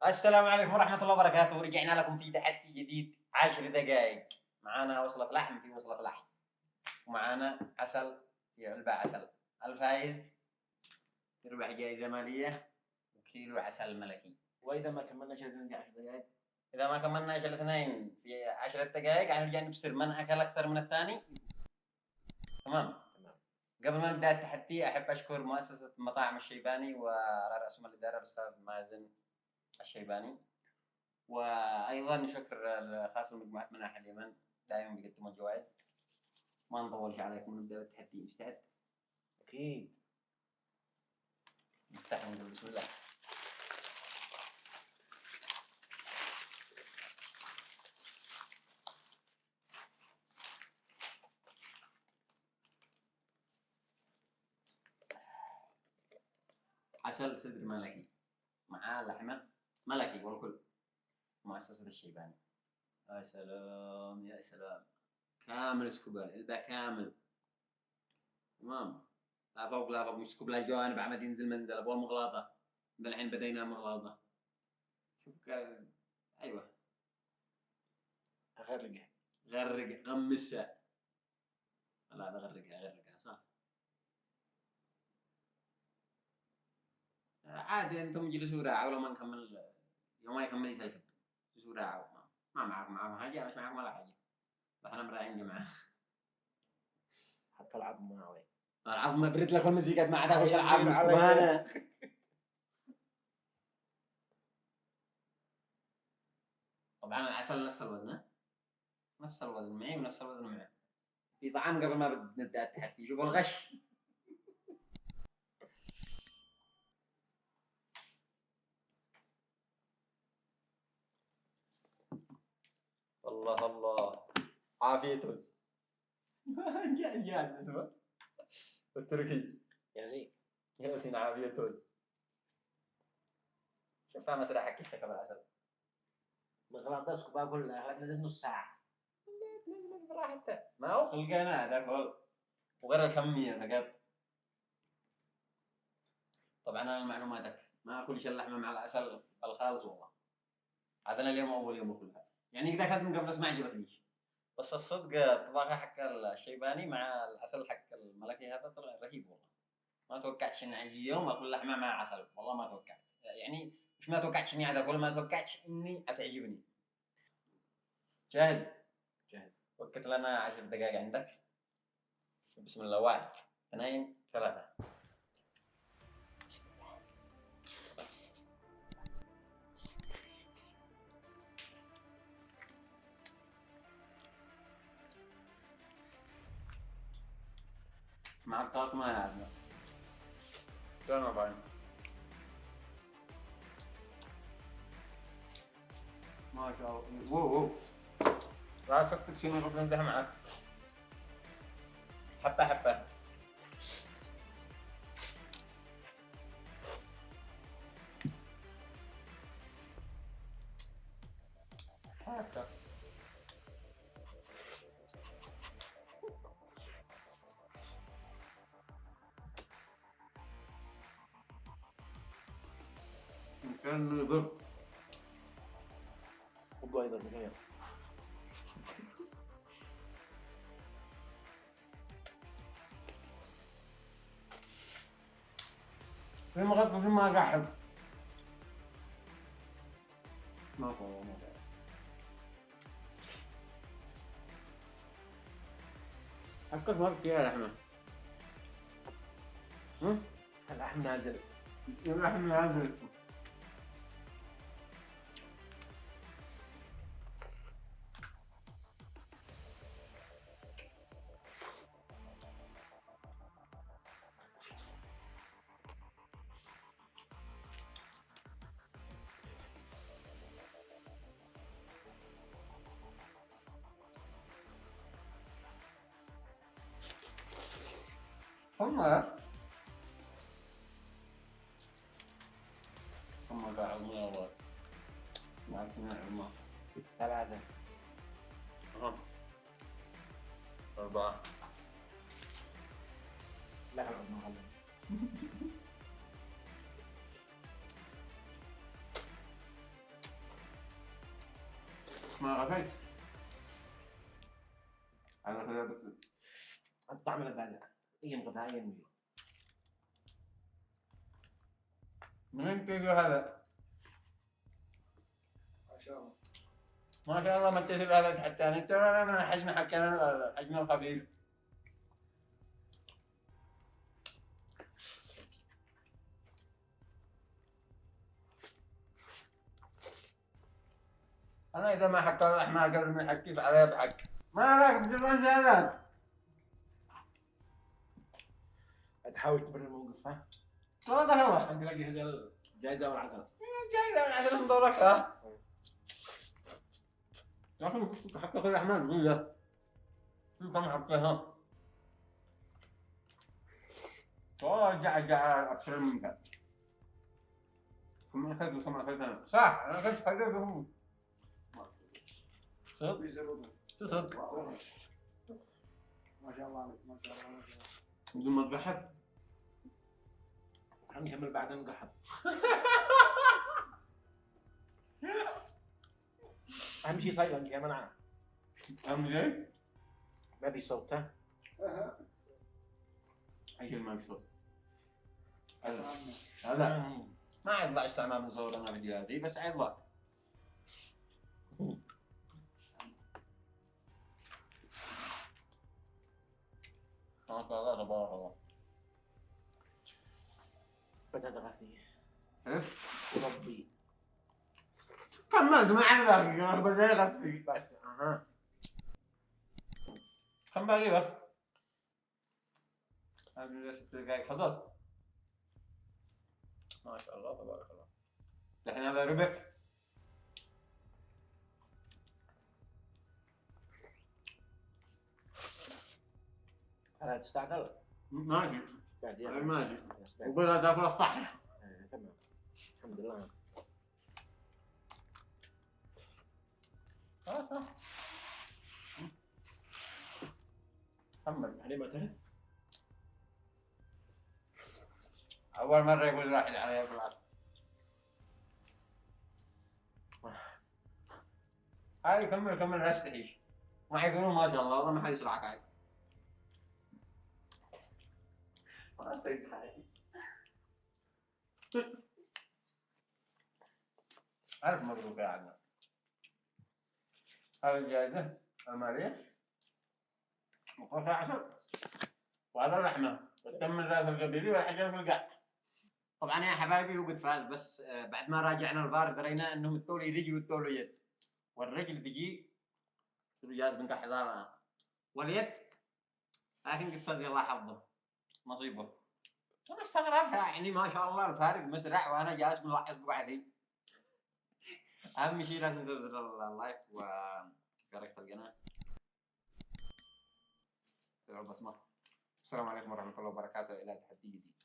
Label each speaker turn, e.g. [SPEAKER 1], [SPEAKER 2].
[SPEAKER 1] السلام عليكم ورحمة الله وبركاته، ورجعنا لكم في تحدي جديد 10 دقائق. معانا وصلة لحم في وصلة لحم، ومعانا عسل في علبة عسل. الفائز يربح جائزة مالية وكيلو عسل ملكي.
[SPEAKER 2] واذا ما كملنا شيء 10 دقائق،
[SPEAKER 1] إذا ما كملناش الاثنين في 10 دقائق حنرجع نبصر من أكل أكثر من الثاني. تمام. قبل ما نبدأ التحدي أحب أشكر مؤسسة مطاعم الشيباني وعلى رأسهم الإدارة الأستاذ مازن الشيباني، وايضا نشكر خاص مجموعه مناحي اليمن دائما بيقدموا الجوائز. ما نطولش عليكم ونبدا بالتحدي. مستعد؟
[SPEAKER 2] اكيد.
[SPEAKER 1] نفتح ونقول بسم الله. عسل صدر ملكي مع لحمه ملكي والكل، مؤسسة الشيباني. يا سلام يا سلام، كامل سكوب العلبة كامل. تمام، لا فوق لا فوق، مش سكوب لا جوانب عمد ينزل منزل. ابغى مغلاطة، من الحين بدينا مغلاطة. شوف ايوه،
[SPEAKER 2] اغرقها
[SPEAKER 1] غرق غمسها. لا غرقها صح. عادي انتم جلسوا راعوا لو ما نكمل، يوم ما يكمل يسلكب جلسوا راعوا. ما معكم حاجة، مش معكم ولا حاجة، احنا مراعين جماعة.
[SPEAKER 2] حتى العظم ما عليه.
[SPEAKER 1] العظم ما بريت لك المزيكات ما عدا وش
[SPEAKER 2] يصير
[SPEAKER 1] العظم
[SPEAKER 2] عليه.
[SPEAKER 1] سبحانه. طبعا العسل نفس الوزن، نفس الوزن معي ونفس الوزن معه. في طعام قبل ما نبدأ التحدي، شوفوا الغش. الله الله، عافيتوز. جاء اسمه التركي ياسين عافيتوز. شوفها مسرح حكي اشتكى بالعسل.
[SPEAKER 2] بغلطة سكوبها كلها نزل نص ساعة.
[SPEAKER 1] نزل براحته، ما هو خلقنا هذاك هو، وغير الكمية فقط. طبعا انا معلوماتك ما اكل الا اللحمه مع العسل الخالص والله. هذا انا اليوم اول يوم اكلها، يعني اذا اكلت من قبل بس ما عجبتنيش. بس الصدق الطباخه حق الشيباني مع العسل حق الملكي هذا طلع رهيب والله. ما توقعتش اني اجي يوم اكل لحمه مع عسل، والله ما توقعت. يعني مش ما توقعتش اني عاد اكل، ما توقعتش اني حتعجبني. جاهز؟
[SPEAKER 2] جاهز.
[SPEAKER 1] وقت لنا 10 دقائق عندك. بسم الله. 1 2 3. مع الطاقة ما يعرفنا كانوا باين ما شاء الله. وو راسك تكسيني ربنا يمدح معك. حبة حبة. هكذا كان يضر.
[SPEAKER 2] خذوا ايضا بغير.
[SPEAKER 1] في مغطى في ما قاحب. ما فوق ما فوق. حكت ما فيها لحمة.
[SPEAKER 2] اللحم نازل.
[SPEAKER 1] اللحم نازل. والله هم قاعد والله ما عرفت نعم.
[SPEAKER 2] 3
[SPEAKER 1] 4
[SPEAKER 2] لا ما خلنا.
[SPEAKER 1] ما غفلت. هذا كذا بس.
[SPEAKER 2] الطعم اللي بعد قيم غذائية منه.
[SPEAKER 1] منين تيجي هذا؟
[SPEAKER 3] ما شاء الله.
[SPEAKER 1] ما شاء الله ما تيجي هذا حتى انت انا من الحجم حكينا الحجم الخفيف. انا اذا ما حكى اللحمه قبل ما يحكي عليه بحك. ما لك بجران زيادات.
[SPEAKER 2] تحاول تبرر الموقف ها؟
[SPEAKER 1] والله دخل.
[SPEAKER 2] انت تلاقي هذا الجائزة والعسل.
[SPEAKER 1] جاي عشان ندورك ها. يا اخي كنت حكى في اللحمه الجديده. شو كم حكيها؟ والله جع اكثر منك. كم اخذت وكم اخذت صح انا اخذت حاجه بهم. صدق؟
[SPEAKER 3] بيزبطوا.
[SPEAKER 1] صدق.
[SPEAKER 3] ما شاء الله عليك ما شاء الله ما شاء الله.
[SPEAKER 1] بدون ما تضحك.
[SPEAKER 2] حنكمل بعدين نقحط. اهم شيء سايلنت يا منعه.
[SPEAKER 1] اهم شيء؟
[SPEAKER 2] ما في صوت ها؟
[SPEAKER 3] أها.
[SPEAKER 1] اي شيء ما في صوت.
[SPEAKER 3] سلام.
[SPEAKER 1] هلا ما يطلع استعمال من صورنا فيديوهات دي بس يطلع. ما شاء الله تبارك الله.
[SPEAKER 2] بطاطا غثية.
[SPEAKER 1] عرفت؟
[SPEAKER 2] وربي.
[SPEAKER 1] كملت ما عجبك يا بدي غثي.
[SPEAKER 2] بس اها.
[SPEAKER 1] كم باقي بس؟ هذه 6 دقائق خلاص. ما شاء الله تبارك الله. الحين هذا ربع.
[SPEAKER 2] هذا تستعجل.
[SPEAKER 1] ماشي.
[SPEAKER 2] بعدين
[SPEAKER 1] ماشي.
[SPEAKER 2] بس بعد.
[SPEAKER 1] وقول تاكل الصح.
[SPEAKER 2] تمام. الحمد لله.
[SPEAKER 1] خلاص. كمل.
[SPEAKER 2] يعني ما تعرف؟
[SPEAKER 1] أول مرة يقول واحد علي بالعكس. هاي كمل لا تستحيش. ما حيقولون ما شاء الله والله ما حد يسمعك هاي.
[SPEAKER 2] ما استريح حالي.
[SPEAKER 1] ألف مبروك يا عدنان. هذه الجائزة المالية مقرفة عسل وهذا اللحمة وتم الراس القبيلي والحجر في القاع. طبعا يا حبايبي هو قد فاز بس بعد ما راجعنا الفار درينا انهم التولي رجل والتولي يد والرجل تجي جاز بنقح حضارنا واليد لكن قد فاز الله حظه نصيبه. انا استغربتها يعني ما شاء الله الفارق مسرع وانا جالس ملاحظ بقعدي. اهم شيء لا تنسوا زر اللايك واشتراك القناه. السلام عليكم ورحمه الله وبركاته. الى تحدي جديد.